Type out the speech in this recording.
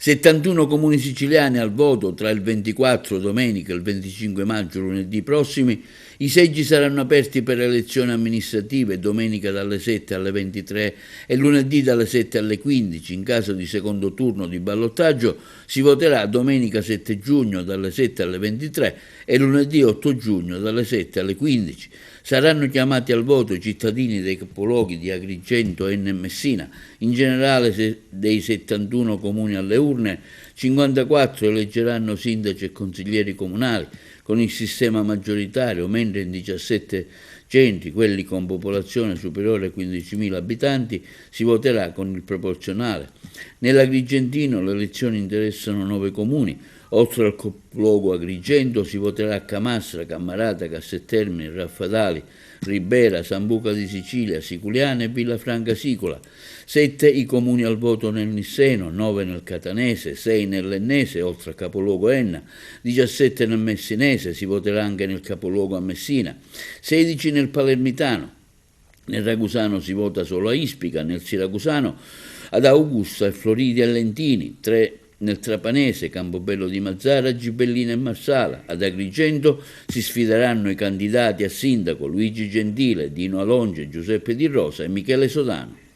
71 comuni siciliani al voto tra il 24 domenica e il 25 maggio lunedì prossimi. I seggi saranno aperti per elezioni amministrative domenica dalle 7 alle 23 e lunedì dalle 7 alle 15. In caso di secondo turno di ballottaggio si voterà domenica 7 giugno dalle 7 alle 23 e lunedì 8 giugno dalle 7 alle 15. Saranno chiamati al voto i cittadini dei capoluoghi di Agrigento, Enna e Messina. In generale dei 71 comuni alle urne, 54 eleggeranno sindaci e consiglieri comunali con il sistema maggioritario, mentre in 17 centri, quelli con popolazione superiore a 15.000 abitanti, si voterà con il proporzionale. Nell'Agrigentino le elezioni interessano 9 comuni. Oltre al capoluogo Agrigento si voterà a Camastra, Cammarata, Casteltermini, Raffadali, Ribera, Sambuca di Sicilia, Siculiana e Villafranca Sicola. 7 i comuni al voto nel Nisseno, 9 nel Catanese, 6 nell'Ennese, oltre al capoluogo Enna, 17 nel Messinese, si voterà anche nel capoluogo a Messina, 16 nel Palermitano. Nel Ragusano si vota solo a Ispica, nel Siracusano ad Augusta e Floridi e Lentini, 3 nel Trapanese, Campobello di Mazzara, Gibellina e Marsala. Ad Agrigento si sfideranno i candidati a sindaco Luigi Gentile, Dino Alonge, Giuseppe Di Rosa e Michele Sodano.